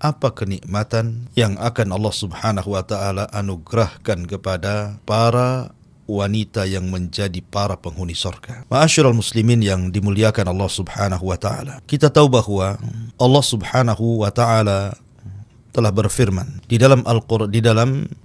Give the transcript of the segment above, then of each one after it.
apa kenikmatan yang akan Allah Subhanahu wa taala anugerahkan kepada para wanita yang menjadi para penghuni surga. Ma'asyiral muslimin yang dimuliakan Allah Subhanahu wa taala. Kita tahu bahwa Allah Subhanahu wa taala telah berfirman di dalam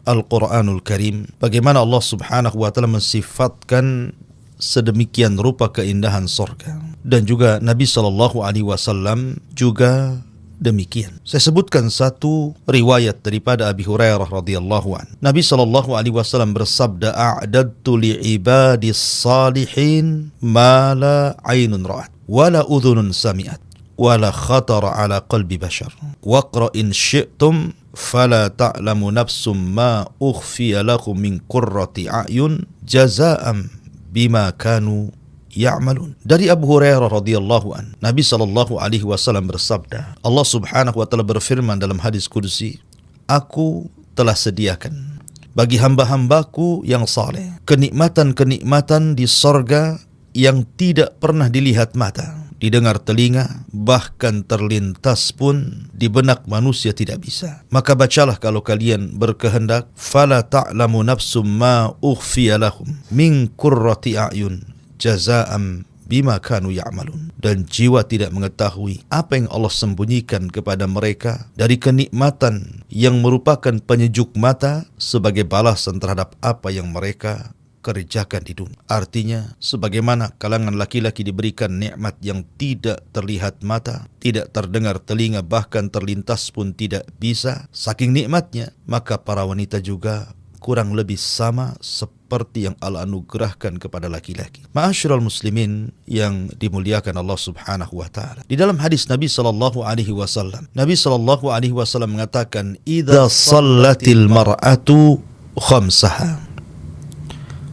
Al-Qur'anul Karim bagaimana Allah Subhanahu wa taala mensifatkan sedemikian rupa keindahan surga, dan juga Nabi sallallahu alaihi wasallam juga demikian. Saya sebutkan satu riwayat daripada Abi Hurairah radhiyallahu anhu. Nabi sallallahu alaihi wasallam bersabda, "A'dadtu li'ibadis salihin ma la 'ainun ra'at wa la udhunun sami'at wa la khatara 'ala qalbi bashar. Waqra in syi'tum fala ta'lamu nafsum ma ukhfiya lakum min qurrati a'yun jazaa'an bima kanu ya'malun." Dari Abu Hurairah radhiyallahu an, Nabi sallallahu alaihi wasallam bersabda, Allah Subhanahu wa taala berfirman dalam hadis qudsi, "Aku telah sediakan bagi hamba-hambaku yang saleh kenikmatan-kenikmatan di sorga yang tidak pernah dilihat mata, didengar telinga, bahkan terlintas pun di benak manusia tidak bisa. Maka bacalah kalau kalian berkehendak, fala ta'lamu nafsum ma ukhfiya lahum min qurrati a'yun jazaa'an bima kanu ya'malun." Dan jiwa tidak mengetahui apa yang Allah sembunyikan kepada mereka dari kenikmatan yang merupakan penyejuk mata sebagai balasan terhadap apa yang mereka kerjakan di dunia. Artinya, sebagaimana kalangan laki-laki diberikan nikmat yang tidak terlihat mata, tidak terdengar telinga, bahkan terlintas pun tidak bisa, saking nikmatnya, maka para wanita juga kurang lebih sama seperti yang Allah anugerahkan kepada laki-laki. Ma'asyiral muslimin yang dimuliakan Allah Subhanahu wa taala. Di dalam hadis Nabi sallallahu alaihi wasallam, Nabi sallallahu alaihi wasallam mengatakan, "Idza shallatil mar'atu khamsaha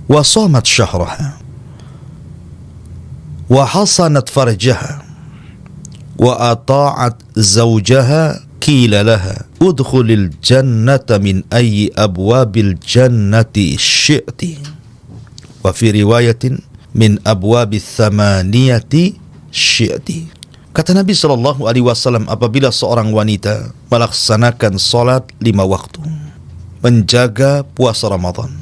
wa shamat syahraha wa hasanat farjaha wa ata'at zawjaha qila laha udkhulil jannata min ayyi abwabil jannati syi'ti wa fi riwayatin min abwabis thamaniyati syi'ti." Kata Nabi sallallahu alaihi wasallam, apabila seorang wanita melaksanakan salat 5 waktu, menjaga puasa Ramadan,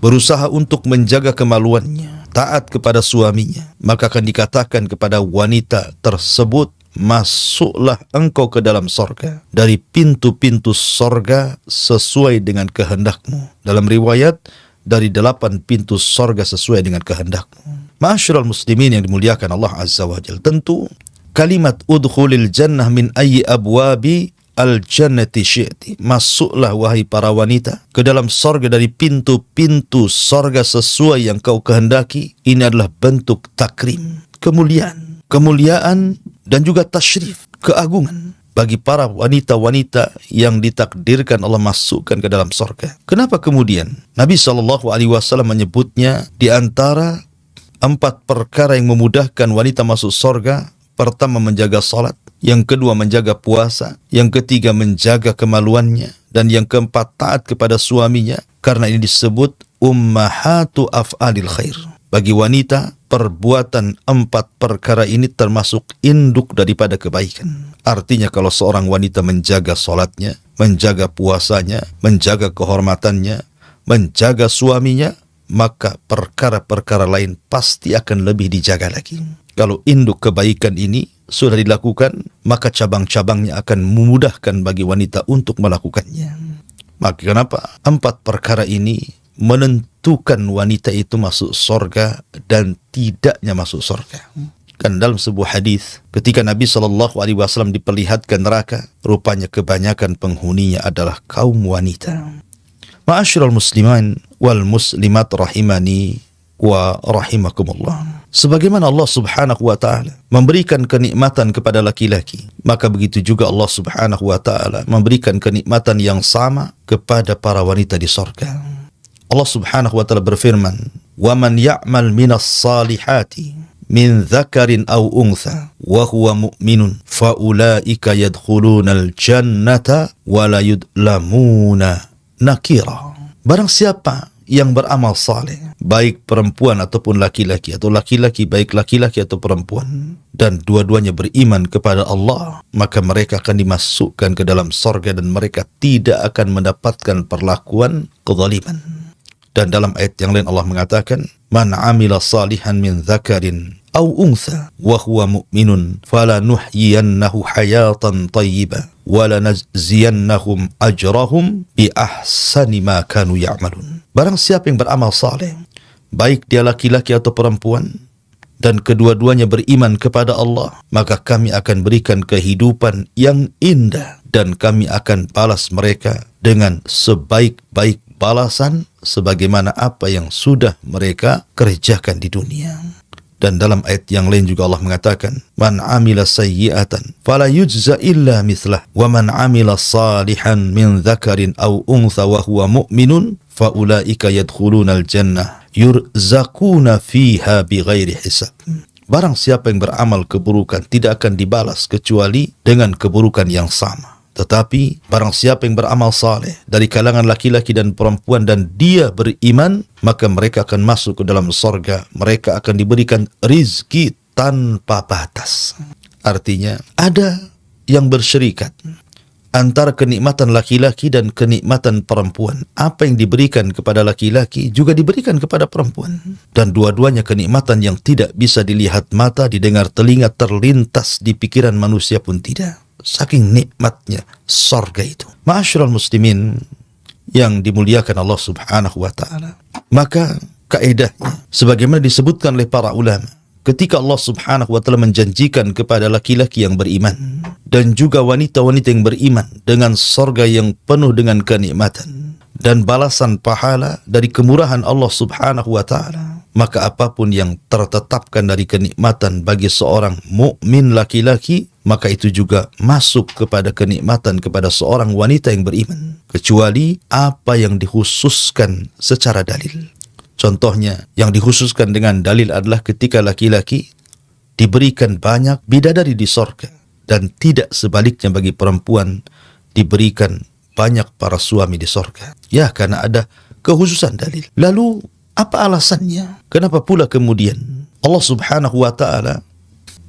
berusaha untuk menjaga kemaluannya, taat kepada suaminya, maka akan dikatakan kepada wanita tersebut, "Masuklah engkau ke dalam sorga dari pintu-pintu sorga sesuai dengan kehendakmu." Dalam riwayat, dari 8 pintu sorga sesuai dengan kehendakmu. Ma'asyiral muslimin yang dimuliakan Allah Azza wa Jalla, tentu kalimat udkhulil jannah min ayyi abwabi al-jannati syi'ti, masuklah wahai para wanita ke dalam sorga dari pintu-pintu sorga sesuai yang kau kehendaki. Ini adalah bentuk takrim, kemuliaan dan juga tasyrif, keagungan bagi para wanita-wanita yang ditakdirkan Allah masukkan ke dalam sorga. Kenapa kemudian Nabi SAW menyebutnya di antara 4 perkara yang memudahkan wanita masuk sorga? Pertama, menjaga salat. Yang kedua, menjaga puasa. Yang ketiga, menjaga kemaluannya. Dan yang keempat, taat kepada suaminya. Karena ini disebut ummahatu af'alil khair. Bagi wanita, perbuatan 4 perkara ini termasuk induk daripada kebaikan. Artinya kalau seorang wanita menjaga salatnya, menjaga puasanya, menjaga kehormatannya, menjaga suaminya, maka perkara-perkara lain pasti akan lebih dijaga lagi. Kalau induk kebaikan ini sudah dilakukan, maka cabang-cabangnya akan memudahkan bagi wanita untuk melakukannya. Maka kenapa 4 perkara ini menentukan wanita itu masuk surga dan tidaknya masuk surga? Kan dalam sebuah hadis, ketika Nabi SAW diperlihatkan neraka, rupanya kebanyakan penghuninya adalah kaum wanita. Ma'asyiral muslimin wal muslimat rahimani wa rahimakumullah. Sebagaimana Allah Subhanahu wa taala memberikan kenikmatan kepada laki-laki, maka begitu juga Allah Subhanahu wa taala memberikan kenikmatan yang sama kepada para wanita di surga. Allah Subhanahu wa taala berfirman, "Wa man ya'mal minas salihati min dzakarin aw untha wa huwa mu'minun fa ulaika yadkhulunal jannata wa la yudlamuna nakira." Barang siapa yang beramal saleh, baik perempuan ataupun laki-laki, atau laki-laki baik laki-laki atau perempuan, dan dua-duanya beriman kepada Allah, maka mereka akan dimasukkan ke dalam sorga dan mereka tidak akan mendapatkan perlakuan kezaliman. Dan dalam ayat yang lain Allah mengatakan, man amila salihan min dzakarin aw untha wa huwa mu'minun falanuhyiyannahu hayatan thayyibah wa lanajziyannahum ajrahum bi ahsani ma kanu ya'malun. Barang siapa yang beramal saleh, baik dia laki-laki atau perempuan, dan kedua-duanya beriman kepada Allah, maka kami akan berikan kehidupan yang indah dan kami akan balas mereka dengan sebaik-baik balasan sebagaimana apa yang sudah mereka kerjakan di dunia. Dan dalam ayat yang lain juga Allah mengatakan, man amila sayyi'atan fala yujza illa mithlah wa man amila salihan min dzakarin aw untha wa huwa mu'minun fa ulaika yadkhulunal jannah yurzaquna fiha bighairi hisab. Barang siapa yang beramal keburukan tidak akan dibalas kecuali dengan keburukan yang sama. Tetapi barang siapa yang beramal saleh dari kalangan laki-laki dan perempuan dan dia beriman, maka mereka akan masuk ke dalam sorga. Mereka akan diberikan rizki tanpa batas. Artinya ada yang bersyirikat antara kenikmatan laki-laki dan kenikmatan perempuan. Apa yang diberikan kepada laki-laki juga diberikan kepada perempuan. Dan dua-duanya kenikmatan yang tidak bisa dilihat mata, didengar telinga, terlintas di pikiran manusia pun tidak. Saking nikmatnya sorga itu. Ma'asyiral muslimin yang dimuliakan Allah subhanahu wa ta'ala, maka kaedahnya sebagaimana disebutkan oleh para ulama, ketika Allah subhanahu wa ta'ala menjanjikan kepada laki-laki yang beriman dan juga wanita-wanita yang beriman dengan sorga yang penuh dengan kenikmatan dan balasan pahala dari kemurahan Allah subhanahu wa ta'ala, maka apapun yang tertetapkan dari kenikmatan bagi seorang mukmin laki-laki, maka itu juga masuk kepada kenikmatan kepada seorang wanita yang beriman, kecuali apa yang dikhususkan secara dalil. Contohnya, yang dikhususkan dengan dalil adalah ketika laki-laki diberikan banyak bidadari di sorga, dan tidak sebaliknya bagi perempuan diberikan banyak para suami di sorga. Ya, karena ada kekhususan dalil. Lalu, apa alasannya? Kenapa pula kemudian Allah subhanahu wa ta'ala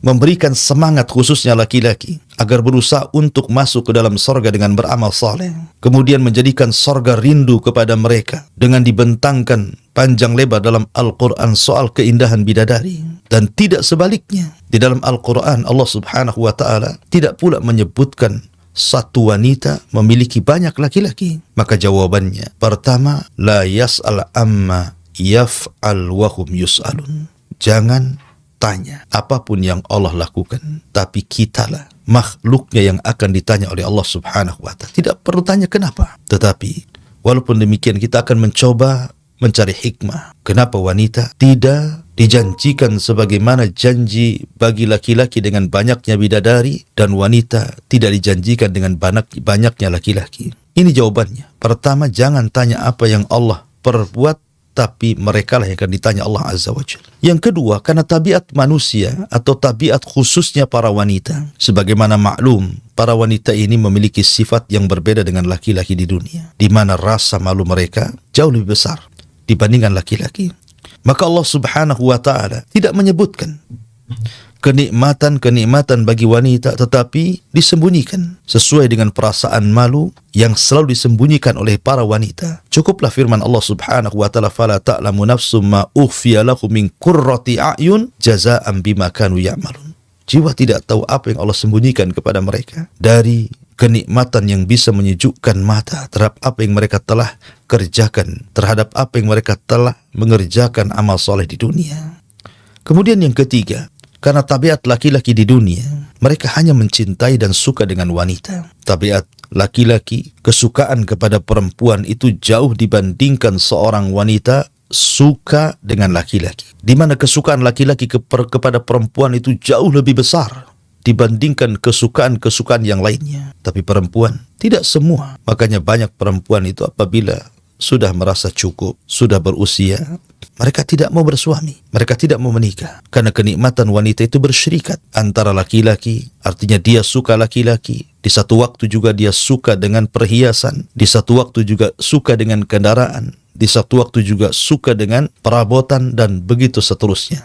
memberikan semangat khususnya laki-laki agar berusaha untuk masuk ke dalam sorga dengan beramal saleh, kemudian menjadikan sorga rindu kepada mereka dengan dibentangkan panjang lebar dalam Al-Quran soal keindahan bidadari, dan tidak sebaliknya. Di dalam Al-Quran Allah subhanahu wa ta'ala tidak pula menyebutkan satu wanita memiliki banyak laki-laki. Maka jawabannya, pertama, la yas'al amma yaf'al wahum yus'alun. Jangan tanya apapun yang Allah lakukan, tapi kitalah makhluknya yang akan ditanya oleh Allah subhanahu wa ta'ala. Tidak perlu tanya kenapa, tetapi walaupun demikian kita akan mencoba mencari hikmah. Kenapa wanita tidak dijanjikan sebagaimana janji bagi laki-laki dengan banyaknya bidadari, dan wanita tidak dijanjikan dengan banyaknya laki-laki? Ini jawabannya. Pertama, jangan tanya apa yang Allah perbuat, tapi mereka lah yang akan ditanya Allah Azza wa Jalla. Yang kedua, karena tabiat manusia atau tabiat khususnya para wanita, sebagaimana maklum, para wanita ini memiliki sifat yang berbeda dengan laki-laki di dunia, di mana rasa malu mereka jauh lebih besar dibandingkan laki-laki. Maka Allah subhanahu wa ta'ala tidak menyebutkan kenikmatan-kenikmatan bagi wanita, tetapi disembunyikan sesuai dengan perasaan malu yang selalu disembunyikan oleh para wanita. Cukuplah firman Allah subhanahu wa ta'ala, fala ta'lamu nafsum ma ukhfiya lahum min qurrati a'yun jazaa'an bima kanu ya'malun. Jiwa tidak tahu apa yang Allah sembunyikan kepada mereka dari kenikmatan yang bisa menyejukkan mata terhadap apa yang mereka telah kerjakan, terhadap apa yang mereka telah mengerjakan amal soleh di dunia. Kemudian yang ketiga, karena tabiat laki-laki di dunia, mereka hanya mencintai dan suka dengan wanita. Tabiat laki-laki, kesukaan kepada perempuan itu jauh dibandingkan seorang wanita suka dengan laki-laki. Di mana kesukaan laki-laki kepada perempuan itu jauh lebih besar dibandingkan kesukaan-kesukaan yang lainnya. Tapi perempuan tidak semua. Makanya banyak perempuan itu apabila sudah merasa cukup, sudah berusia, mereka tidak mau bersuami, mereka tidak mau menikah. Karena kenikmatan wanita itu bersyirikat antara laki-laki, artinya dia suka laki-laki, di satu waktu juga dia suka dengan perhiasan, di satu waktu juga suka dengan kendaraan, di satu waktu juga suka dengan perabotan, dan begitu seterusnya.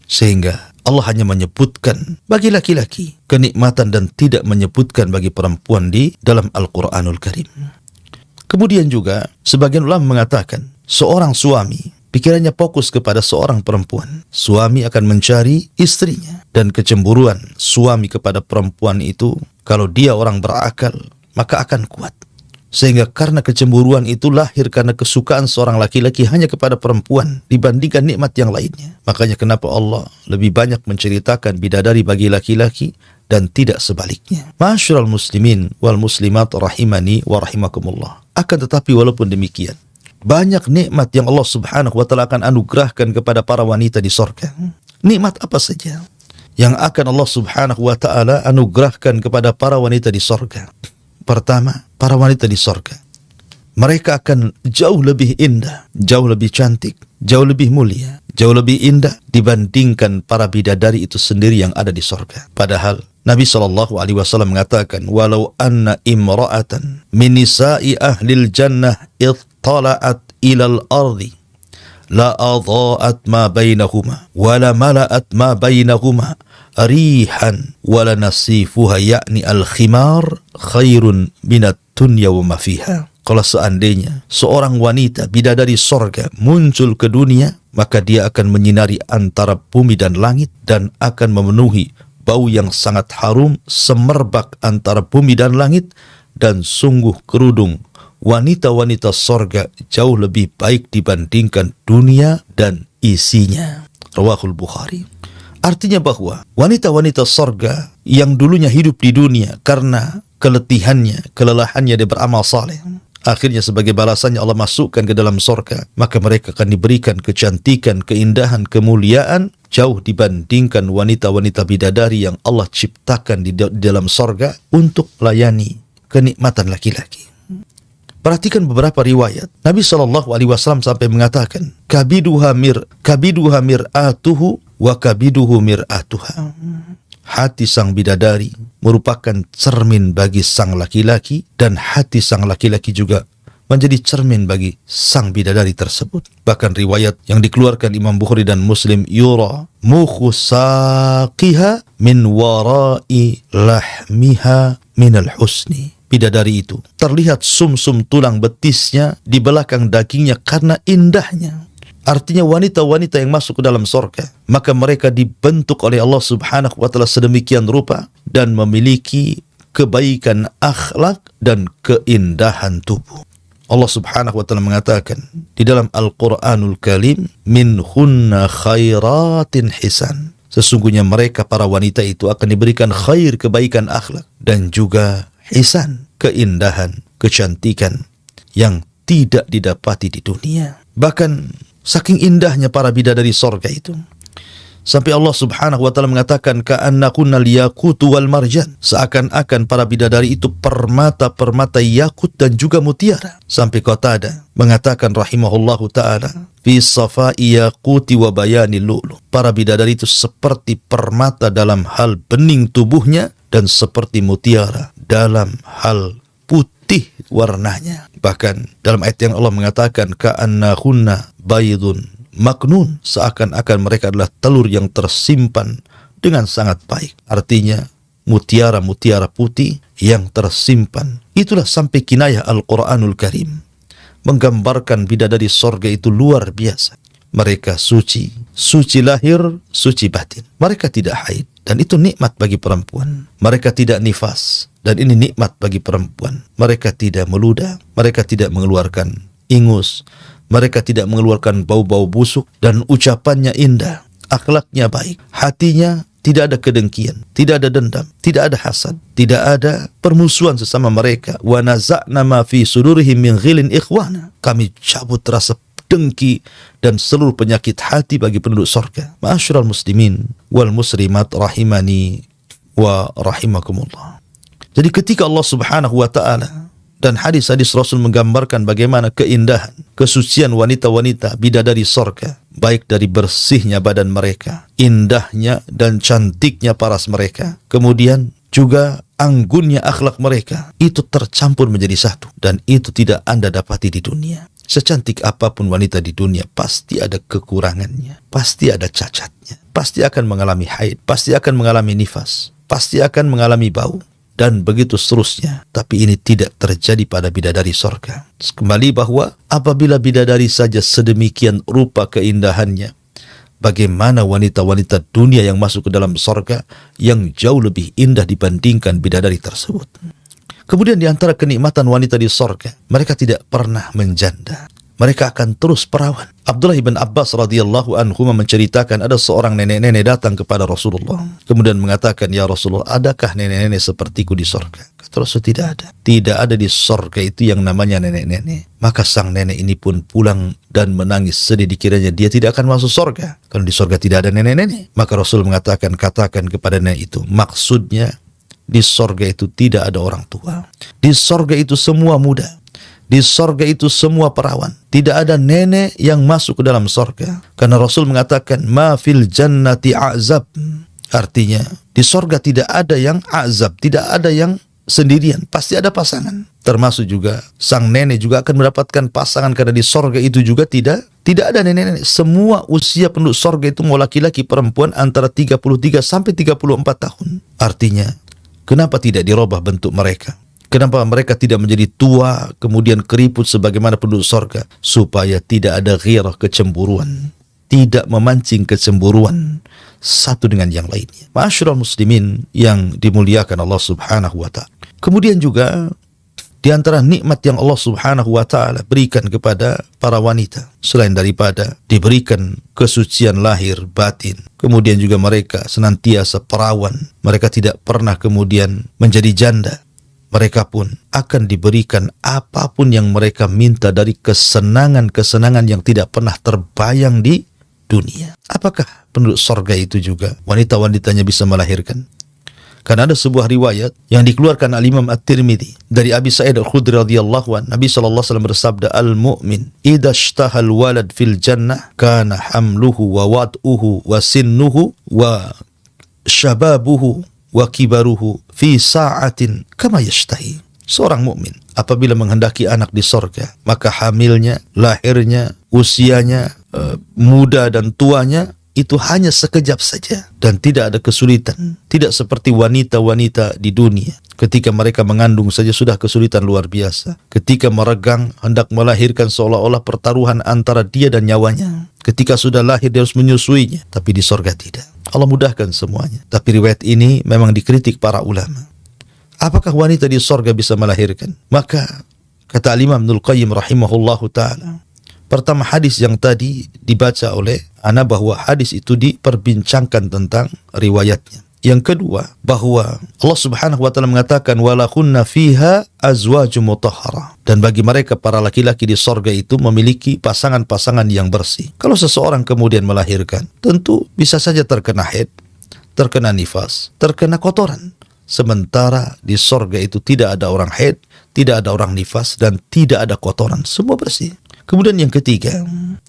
Sehingga Allah hanya menyebutkan bagi laki-laki kenikmatan dan tidak menyebutkan bagi perempuan di dalam Al-Quranul Karim. Kemudian juga sebagian ulama mengatakan seorang suami pikirannya fokus kepada seorang perempuan, suami akan mencari istrinya, dan kecemburuan suami kepada perempuan itu kalau dia orang berakal maka akan kuat. Sehingga karena kecemburuan itu lahir karena kesukaan seorang laki-laki hanya kepada perempuan dibandingkan nikmat yang lainnya. Makanya kenapa Allah lebih banyak menceritakan bidadari bagi laki-laki dan tidak sebaliknya. Ma'asyiral muslimin wal muslimat rahimani wa rahimakumullah. Akan tetapi walaupun demikian, banyak nikmat yang Allah subhanahu wa ta'ala akan anugerahkan kepada para wanita di surga. Nikmat apa saja yang akan Allah subhanahu wa ta'ala anugerahkan kepada para wanita di surga? Pertama, para wanita di surga, mereka akan jauh lebih indah, jauh lebih cantik, jauh lebih mulia, jauh lebih indah dibandingkan para bidadari itu sendiri yang ada di surga. Padahal Nabi SAW mengatakan, walau anna imra'atan min nisa'i ahlil jannah ittala'at ilal ardi la adha'at ma bainahuma wa la mala'at ma bainahuma rihan wa la nasifuha yakni al-khimar khairun minat dunya wa ma fiha. Kalau seandainya seorang wanita bidadari sorga muncul ke dunia, maka dia akan menyinari antara bumi dan langit dan akan memenuhi bau yang sangat harum semerbak antara bumi dan langit, dan sungguh kerudung wanita-wanita sorga jauh lebih baik dibandingkan dunia dan isinya. Rawahul Bukhari. Artinya bahwa wanita-wanita sorga yang dulunya hidup di dunia karena keletihannya, kelelahannya dia beramal saleh, akhirnya sebagai balasannya Allah masukkan ke dalam sorga, maka mereka akan diberikan kecantikan, keindahan, kemuliaan jauh dibandingkan wanita-wanita bidadari yang Allah ciptakan di dalam sorga untuk melayani kenikmatan laki-laki. Perhatikan beberapa riwayat. Nabi SAW sampai mengatakan, kabiduha mir'atuhu wa kabiduhu mir'atuha. Hati sang bidadari merupakan cermin bagi sang laki-laki, dan hati sang laki-laki juga menjadi cermin bagi sang bidadari tersebut. Bahkan riwayat yang dikeluarkan Imam Bukhari dan Muslim, yura mukhu saqiha min warai lahmiha minal husni. Bidadari itu terlihat sumsum tulang betisnya di belakang dagingnya karena indahnya. Artinya wanita-wanita yang masuk ke dalam surga, maka mereka dibentuk oleh Allah subhanahu wa ta'ala sedemikian rupa dan memiliki kebaikan akhlak dan keindahan tubuh. Allah subhanahu wa ta'ala mengatakan di dalam Al-Quranul Karim, minhunna khairatin hisan. Sesungguhnya mereka para wanita itu akan diberikan khair, kebaikan akhlak, dan juga hisan, keindahan, kecantikan yang tidak didapati di dunia. Bahkan saking indahnya para bidadari sorga itu, sampai Allah subhanahu wa ta'ala mengatakan ka'annakunnal yakutu wal marjan, seakan-akan para bidadari itu permata-permata yakut dan juga mutiara. Sampai Qatadah mengatakan rahimahullahu ta'ala, fi safai yakuti wa bayani lu'lu, para bidadari itu seperti permata dalam hal bening tubuhnya dan seperti mutiara dalam hal putih warnanya. Bahkan dalam ayat yang Allah mengatakan ka'annahunna baydun maknun, seakan-akan mereka adalah telur yang tersimpan dengan sangat baik. Artinya mutiara-mutiara putih yang tersimpan. Itulah sampai kinayah Al-Quranul Karim menggambarkan bidadari sorga itu luar biasa. Mereka suci, suci lahir, suci batin. Mereka tidak haid, dan itu nikmat bagi perempuan. Mereka tidak nifas, dan ini nikmat bagi perempuan. Mereka tidak meludah, mereka tidak mengeluarkan ingus, mereka tidak mengeluarkan bau-bau busuk, dan ucapannya indah, akhlaknya baik, hatinya tidak ada kedengkian, tidak ada dendam, tidak ada hasad, tidak ada permusuhan sesama mereka. Wa naza'na ma fi sudurihim min ghilin ikhwana. Kami cabut rasa dengki dan seluruh penyakit hati bagi penduduk surga. Ma'asyiral muslimin wal muslimat rahimani wa rahimakumullah. Jadi ketika Allah subhanahu wa ta'ala dan hadis-hadis Rasul menggambarkan bagaimana keindahan, kesucian wanita-wanita bidadari surga, baik dari bersihnya badan mereka, indahnya dan cantiknya paras mereka, kemudian juga anggunnya akhlak mereka, itu tercampur menjadi satu, dan itu tidak Anda dapati di dunia. Secantik apapun wanita di dunia, pasti ada kekurangannya, pasti ada cacatnya, pasti akan mengalami haid, pasti akan mengalami nifas, pasti akan mengalami bau, dan begitu seterusnya. Tapi ini tidak terjadi pada bidadari sorga. Kembali bahwa apabila bidadari saja sedemikian rupa keindahannya, bagaimana wanita-wanita dunia yang masuk ke dalam sorga yang jauh lebih indah dibandingkan bidadari tersebut. Kemudian di antara kenikmatan wanita di sorga, mereka tidak pernah menjanda. Mereka akan terus perawan. Abdullah bin Abbas radhiyallahu anhu menceritakan ada seorang nenek-nenek datang kepada Rasulullah. Kemudian mengatakan, "Ya Rasulullah, adakah nenek-nenek sepertiku di sorga?" Kata Rasul, tidak ada. Tidak ada di sorga itu yang namanya nenek-nenek. Maka sang nenek ini pun pulang dan menangis sedih, dikiranya dia tidak akan masuk sorga. Kalau di sorga tidak ada nenek-nenek. Maka Rasul mengatakan, katakan kepada nenek itu, maksudnya di sorga itu tidak ada orang tua. Di sorga itu semua muda. Di sorga itu semua perawan. Tidak ada nenek yang masuk ke dalam sorga. Karena Rasul mengatakan, ma fil jannati a'zab. Artinya, di sorga tidak ada yang azab, tidak ada yang sendirian. Pasti ada pasangan. Termasuk juga, sang nenek juga akan mendapatkan pasangan. Karena di sorga itu juga tidak ada nenek-nenek. Semua usia penduduk sorga itu mau laki-laki perempuan antara 33 sampai 34 tahun. Artinya, kenapa tidak dirubah bentuk mereka? Kenapa mereka tidak menjadi tua, kemudian keriput sebagaimana penduduk sorga? Supaya tidak ada ghirah, kecemburuan. Tidak memancing kecemburuan satu dengan yang lainnya. Ma'asyiral muslimin yang dimuliakan Allah subhanahu wa ta'ala. Kemudian juga, di antara nikmat yang Allah subhanahu wa ta'ala berikan kepada para wanita, selain daripada diberikan kesucian lahir batin, kemudian juga mereka senantiasa perawan, mereka tidak pernah kemudian menjadi janda, mereka pun akan diberikan apapun yang mereka minta dari kesenangan-kesenangan yang tidak pernah terbayang di dunia. Apakah penduduk sorga itu juga wanita-wanitanya bisa melahirkan? Karena ada sebuah riwayat yang dikeluarkan al-Imam At-Tirmidzi dari Abi Sa'id Al-Khudri radhiyallahu anhu, Nabi sallallahu alaihi wasallam bersabda, "Al-mu'min idza ishtahal walad fil jannah kana hamluhu wa wad'uhu wa sinnuhu wa syababuhu wa kibaruhu fi sa'atin kama yashtahi." Seorang mukmin apabila menghendaki anak di sorga, maka hamilnya, lahirnya, usianya, muda dan tuanya itu hanya sekejap saja dan tidak ada kesulitan. Tidak seperti wanita-wanita di dunia. Ketika mereka mengandung saja sudah kesulitan luar biasa. Ketika meregang hendak melahirkan seolah-olah pertaruhan antara dia dan nyawanya. Ketika sudah lahir dia harus menyusuinya. Tapi di sorga tidak. Allah mudahkan semuanya. Tapi riwayat ini memang dikritik para ulama. Apakah wanita di sorga bisa melahirkan? Maka kata Imam Ibnul Qayyim rahimahullahu ta'ala, pertama hadis yang tadi dibaca oleh ana bahwa hadis itu diperbincangkan tentang riwayatnya. Yang kedua, bahwa Allah Subhanahu wa taala mengatakan walahunna fiha azwajum mutahharah, dan bagi mereka para laki-laki di sorga itu memiliki pasangan-pasangan yang bersih. Kalau seseorang kemudian melahirkan, tentu bisa saja terkena haid, terkena nifas, terkena kotoran. Sementara di sorga itu tidak ada orang haid, tidak ada orang nifas, dan tidak ada kotoran. Semua bersih. Kemudian yang ketiga,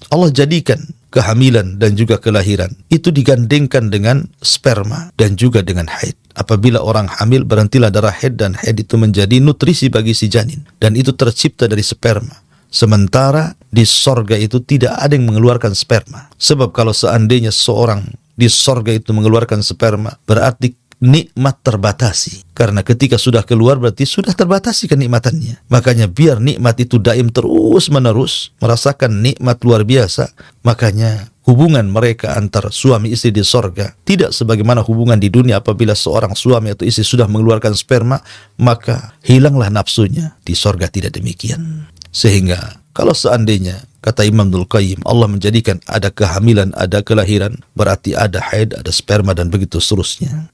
Allah jadikan kehamilan dan juga kelahiran itu digandengkan dengan sperma dan juga dengan haid. Apabila orang hamil, berhentilah darah haid dan haid itu menjadi nutrisi bagi si janin. Dan itu tercipta dari sperma. Sementara di sorga itu tidak ada yang mengeluarkan sperma. Sebab kalau seandainya seorang di sorga itu mengeluarkan sperma, berarti nikmat terbatasi. Karena ketika sudah keluar berarti sudah terbatasi kenikmatannya. Makanya biar nikmat itu daim terus menerus, merasakan nikmat luar biasa. Makanya hubungan mereka antar suami istri di sorga tidak sebagaimana hubungan di dunia. Apabila seorang suami atau istri sudah mengeluarkan sperma, maka hilanglah nafsunya. Di sorga tidak demikian. Sehingga kalau seandainya, kata Imam Ibnul Qayyim, Allah menjadikan ada kehamilan, ada kelahiran, berarti ada haid, ada sperma, dan begitu seterusnya.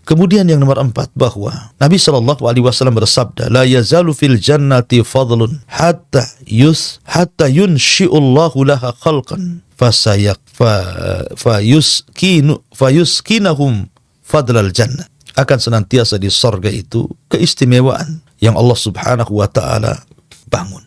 Kemudian yang nomor 4, bahwa Nabi SAW bersabda, la yazalu fil jannati fadlun hatta yunshi'ullahu laha khalqan fayuskinahum fadlal jannah. Akan senantiasa di sorga itu keistimewaan yang Allah Subhanahu wa ta'ala bangun,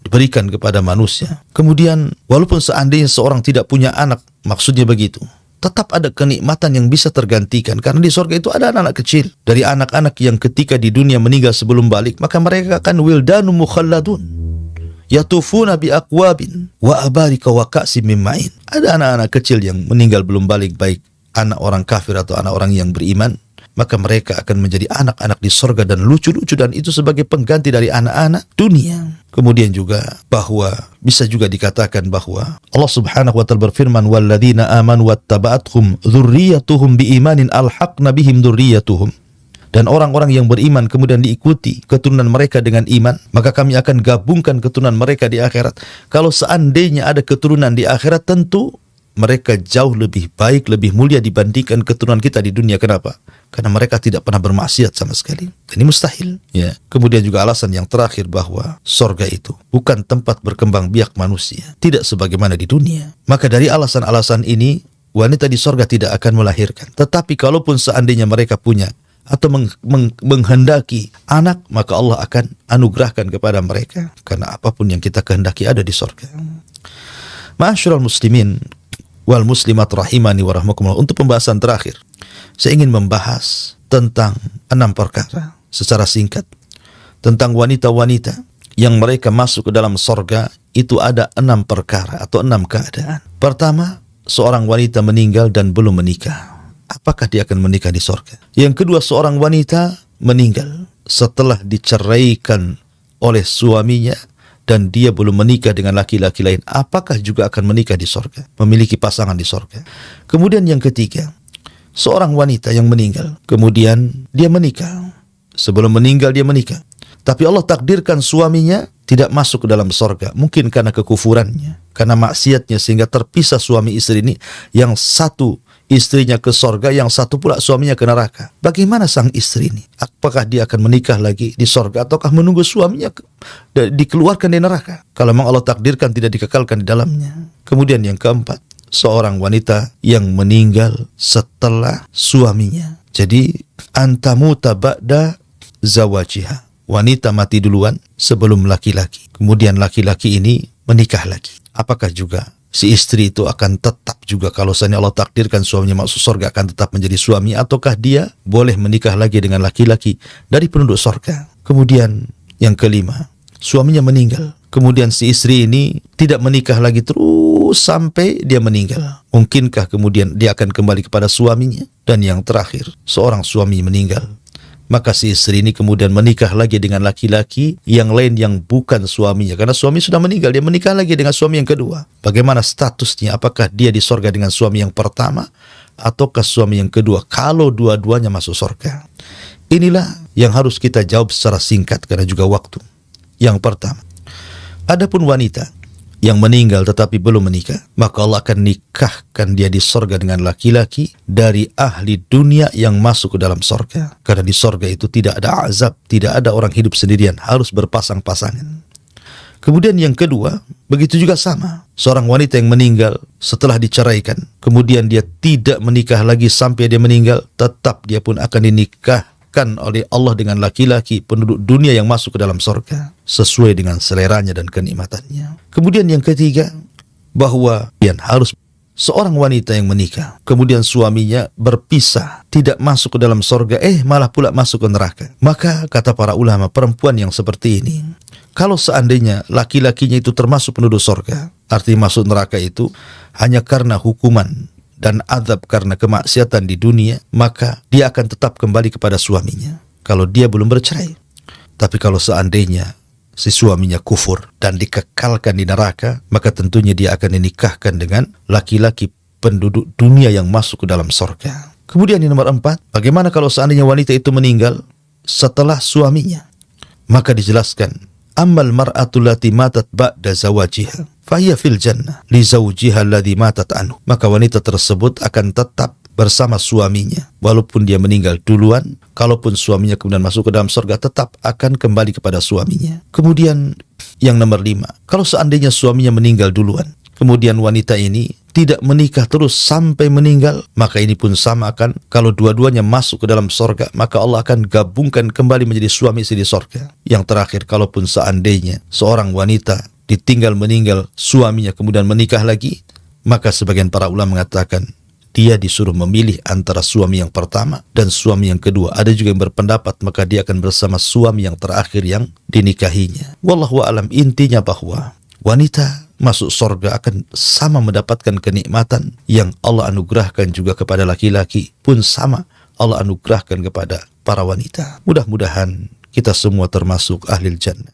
diberikan kepada manusia. Kemudian walaupun seandainya seorang tidak punya anak, maksudnya begitu, tetap ada kenikmatan yang bisa tergantikan. Karena di sorga itu ada anak-anak kecil. Dari anak-anak yang ketika di dunia meninggal sebelum balik, maka mereka akan wildanu mukhalladun, yatufuna bi aqwabin wa abarika wa ka'sim min ma'in. Ada anak-anak kecil yang meninggal belum balik, baik anak orang kafir atau anak orang yang beriman, maka mereka akan menjadi anak-anak di sorga dan lucu-lucu, dan itu sebagai pengganti dari anak-anak dunia. Kemudian juga bahwa bisa juga dikatakan bahwa Allah Subhanahu wa taala berfirman, walladzina amanu wattaba'athum dzurriyyatuhum biimanin alhaqna bihim dzurriyyatuhum. Dan orang-orang yang beriman kemudian diikuti keturunan mereka dengan iman, maka kami akan gabungkan keturunan mereka di akhirat. Kalau seandainya ada keturunan di akhirat, tentu mereka jauh lebih baik, lebih mulia dibandingkan keturunan kita di dunia. Kenapa? Karena mereka tidak pernah bermaksiat sama sekali. Ini mustahil. Ya. Kemudian juga alasan yang terakhir bahwa sorga itu bukan tempat berkembang biak manusia, tidak sebagaimana di dunia. Maka dari alasan-alasan ini, wanita di sorga tidak akan melahirkan. Tetapi kalaupun seandainya mereka punya atau menghendaki anak, maka Allah akan anugerahkan kepada mereka. Karena apapun yang kita kehendaki ada di sorga. Ma'asyiral muslimin wal muslimat rahimani wa rahmakumullah. Untuk pembahasan terakhir, saya ingin membahas tentang 6 perkara secara singkat tentang wanita-wanita yang mereka masuk ke dalam sorga. Itu ada 6 perkara atau 6 keadaan. Pertama, seorang wanita meninggal dan belum menikah. Apakah dia akan menikah di sorga? Yang kedua, seorang wanita meninggal setelah diceraikan oleh suaminya dan dia belum menikah dengan laki-laki lain. Apakah juga akan menikah di sorga? Memiliki pasangan di sorga. Kemudian yang ketiga, seorang wanita yang meninggal, kemudian dia menikah. Sebelum meninggal dia menikah. Tapi Allah takdirkan suaminya tidak masuk ke dalam sorga. Mungkin karena kekufurannya, karena maksiatnya, sehingga terpisah suami istri ini. Yang satu istrinya ke sorga, yang satu pula suaminya ke neraka. Bagaimana sang istri ini? Apakah dia akan menikah lagi di sorga, ataukah menunggu suaminya dikeluarkan dari neraka? Kalau memang Allah takdirkan tidak dikekalkan di dalamnya. Kemudian yang keempat, seorang wanita yang meninggal setelah suaminya. Jadi antamuta ba'da zawajiha. Wanita mati duluan sebelum laki-laki. Kemudian laki-laki ini menikah lagi. Apakah juga si istri itu akan tetap juga, kalau seandainya Allah takdirkan suaminya masuk surga, akan tetap menjadi suami, ataukah dia boleh menikah lagi dengan laki-laki dari penduduk surga? Kemudian yang kelima, suaminya meninggal. Kemudian si istri ini tidak menikah lagi terus sampai dia meninggal. Mungkinkah kemudian dia akan kembali kepada suaminya? Dan yang terakhir, seorang suami meninggal, maka si istri ini kemudian menikah lagi dengan laki-laki yang lain yang bukan suaminya. Karena suami sudah meninggal, dia menikah lagi dengan suami yang kedua. Bagaimana statusnya? Apakah dia di sorga dengan suami yang pertama ataukah suami yang kedua? Kalau dua-duanya masuk sorga. Inilah yang harus kita jawab secara singkat karena juga waktu. Yang pertama, adapun wanita yang meninggal tetapi belum menikah, maka Allah akan nikahkan dia di sorga dengan laki-laki dari ahli dunia yang masuk ke dalam sorga. Karena di sorga itu tidak ada azab, tidak ada orang hidup sendirian, harus berpasang-pasangan. Kemudian yang kedua, begitu juga sama. Seorang wanita yang meninggal setelah diceraikan, kemudian dia tidak menikah lagi sampai dia meninggal, tetap dia pun akan dinikahkan oleh Allah dengan laki-laki penduduk dunia yang masuk ke dalam sorga sesuai dengan seleranya dan kenikmatannya. Kemudian yang ketiga, bahwa yang harus seorang wanita yang menikah kemudian suaminya berpisah, tidak masuk ke dalam sorga, malah pula masuk ke neraka. Maka kata para ulama, perempuan yang seperti ini, kalau seandainya laki-lakinya itu termasuk penduduk sorga, artinya masuk neraka itu hanya karena hukuman dan azab karena kemaksiatan di dunia, maka dia akan tetap kembali kepada suaminya kalau dia belum bercerai. Tapi kalau seandainya si suaminya kufur dan dikekalkan di neraka, maka tentunya dia akan dinikahkan dengan laki-laki penduduk dunia yang masuk ke dalam sorga. Kemudian yang nomor 4, bagaimana kalau seandainya wanita itu meninggal setelah suaminya? Maka dijelaskan, ammal mar'atu lati matat ba'da zawajiha fahiya fil jannah li zawjiha alladhi matat anhu. Maka wanita tersebut akan tetap bersama suaminya walaupun dia meninggal duluan. Kalaupun suaminya kemudian masuk ke dalam surga, tetap akan kembali kepada suaminya. Kemudian yang nomor 5, kalau seandainya suaminya meninggal duluan, kemudian wanita ini tidak menikah terus sampai meninggal, maka ini pun sama akan, kalau dua-duanya masuk ke dalam sorga, maka Allah akan gabungkan kembali menjadi suami istri di sorga. Yang terakhir, kalaupun seandainya seorang wanita ditinggal meninggal suaminya kemudian menikah lagi, maka sebagian para ulama mengatakan dia disuruh memilih antara suami yang pertama dan suami yang kedua. Ada juga yang berpendapat maka dia akan bersama suami yang terakhir yang dinikahinya. Wallahu a'lam, intinya bahwa wanita masuk surga akan sama mendapatkan kenikmatan yang Allah anugerahkan juga kepada laki-laki, pun sama Allah anugerahkan kepada para wanita. Mudah-mudahan kita semua termasuk ahlil jannah.